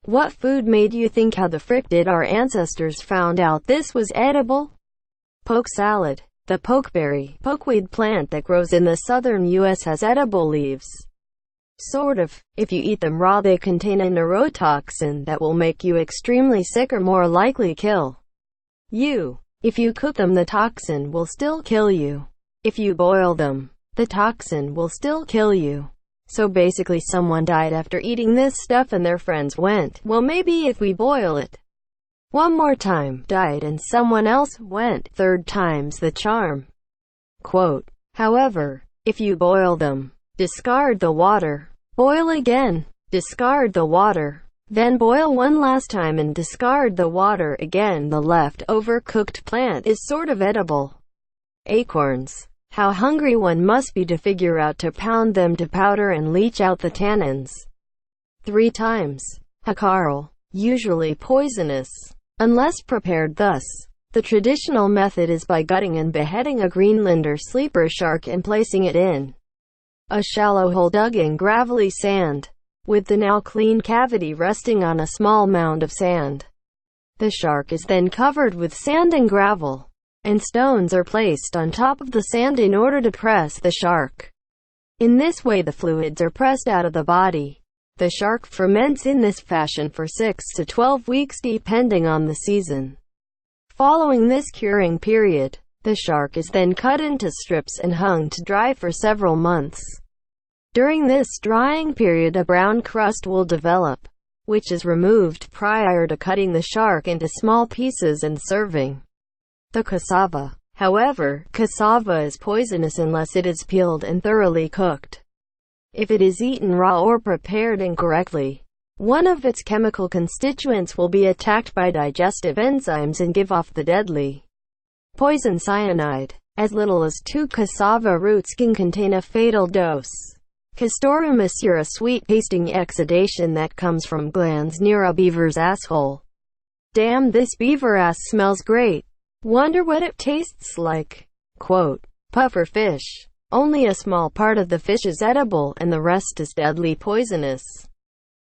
What food made you think how the frick did our ancestors found out this was edible? Poke salad. The pokeberry, pokeweed plant that grows in the southern U.S. has edible leaves. Sort of. If you eat them raw, they contain a neurotoxin that will make you extremely sick or more likely kill you. If you cook them, the toxin will still kill you. If you boil them, the toxin will still kill you. So basically someone died after eating this stuff and their friends went, well, maybe if we boil it one more time, died, and someone else went, third time's the charm. Quote, however, if you boil them, discard the water, boil again, discard the water, then boil one last time and discard the water again, the left-over cooked plant is sort of edible. Acorns. How hungry one must be to figure out to pound them to powder and leach out the tannins 3 times. Hakarl. Usually poisonous, unless prepared thus. The traditional method is by gutting and beheading a Greenlander sleeper shark and placing it in a shallow hole dug in gravelly sand, with the now clean cavity resting on a small mound of sand. The shark is then covered with sand and gravel, and stones are placed on top of the sand in order to press the shark. In this way the fluids are pressed out of the body. The shark ferments in this fashion for 6 to 12 weeks depending on the season. Following this curing period, the shark is then cut into strips and hung to dry for several months. During this drying period a brown crust will develop, which is removed prior to cutting the shark into small pieces and serving. The cassava. However, cassava is poisonous unless it is peeled and thoroughly cooked. If it is eaten raw or prepared incorrectly, one of its chemical constituents will be attacked by digestive enzymes and give off the deadly poison cyanide. As little as 2 cassava roots can contain a fatal dose. Castoreum macera, a sweet-tasting exudation that comes from glands near a beaver's asshole. Damn, this beaver ass smells great. Wonder what it tastes like. Quote, puffer fish. Only a small part of the fish is edible and the rest is deadly poisonous.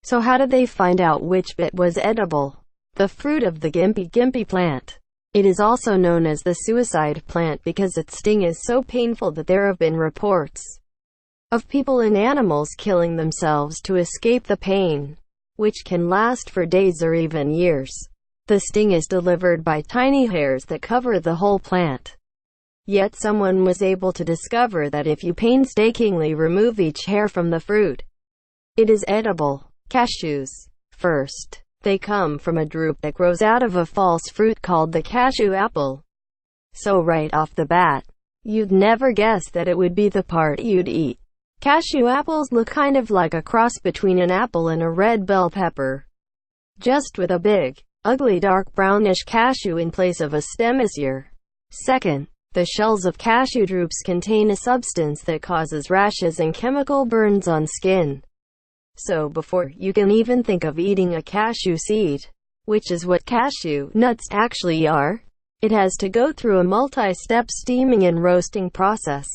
So how did they find out which bit was edible? The fruit of the Gimpy plant. It is also known as the suicide plant because its sting is so painful that there have been reports of people and animals killing themselves to escape the pain, which can last for days or even years. The sting is delivered by tiny hairs that cover the whole plant. Yet someone was able to discover that if you painstakingly remove each hair from the fruit, it is edible. Cashews. First, they come from a drupe that grows out of a false fruit called the cashew apple. So right off the bat, you'd never guess that it would be the part you'd eat. Cashew apples look kind of like a cross between an apple and a red bell pepper, just with a big, ugly dark brownish cashew in place of a stem ear. Second, the shells of cashew drupes contain a substance that causes rashes and chemical burns on skin. So before you can even think of eating a cashew seed, which is what cashew nuts actually are, it has to go through a multi-step steaming and roasting process,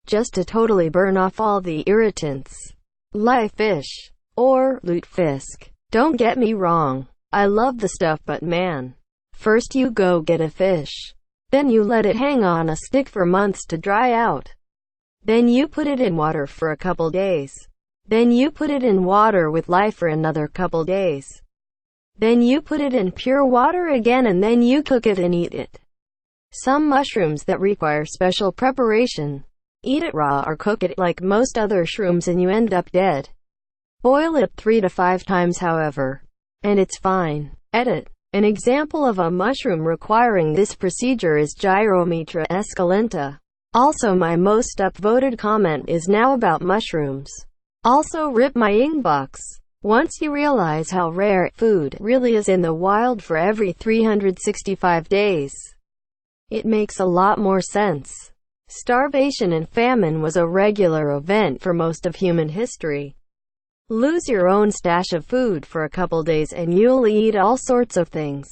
just to totally burn off all the irritants. Live fish, or lutefisk. Don't get me wrong, I love the stuff, but man, first you go get a fish. Then you let it hang on a stick for months to dry out. Then you put it in water for a couple days. Then you put it in water with lye for another couple days. Then you put it in pure water again and then you cook it and eat it. Some mushrooms that require special preparation, eat it raw or cook it like most other shrooms and you end up dead. Boil it 3 to 5 times however, and it's fine. Edit. An example of a mushroom requiring this procedure is Gyrometra esculenta. Also, my most upvoted comment is now about mushrooms. Also, rip my inbox. Once you realize how rare food really is in the wild for every 365 days, it makes a lot more sense. Starvation and famine was a regular event for most of human history. Lose your own stash of food for a couple days and you'll eat all sorts of things.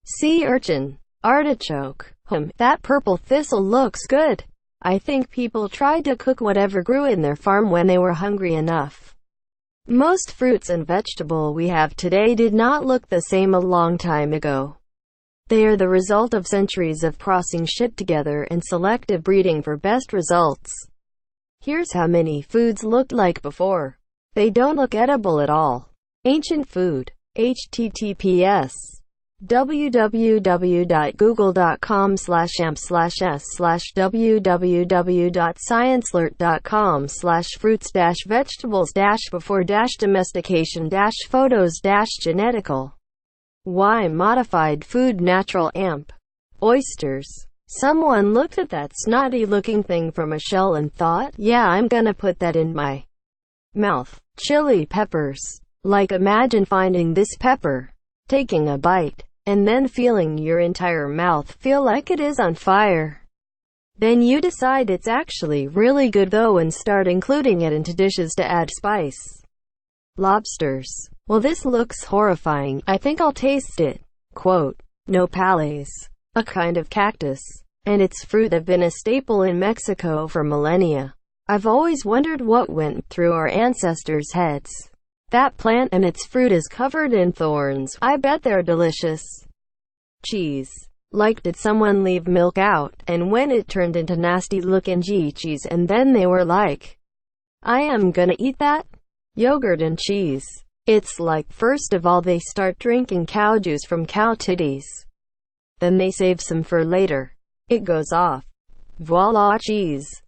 Sea urchin, artichoke. That purple thistle looks good. I think people tried to cook whatever grew in their farm when they were hungry enough. Most fruits and vegetable we have today did not look the same a long time ago. They are the result of centuries of crossing shipped together and selective breeding for best results. Here's how many foods looked like before. They don't look edible at all. Ancient food. https www.google.com/amp/s/www.sciencelert.com/fruits-vegetables-photos-genetical. Why modified food natural amp. Oysters. Someone looked at that snotty-looking thing from a shell and thought, yeah, I'm gonna put that in my mouth. Chili peppers. Like imagine finding this pepper, taking a bite, and then feeling your entire mouth feel like it is on fire. Then you decide it's actually really good though and start including it into dishes to add spice. Lobsters. Well, this looks horrifying. I think I'll taste it. Quote, Nopales, a kind of cactus, and its fruit have been a staple in Mexico for millennia. I've always wondered what went through our ancestors' heads. That plant and its fruit is covered in thorns. I bet they're delicious. Cheese. Like did someone leave milk out, and when it turned into nasty looking cheese and then they were like, I am gonna eat that? Yogurt and cheese. It's like first of all they start drinking cow juice from cow titties. Then they save some for later. It goes off. Voila, cheese.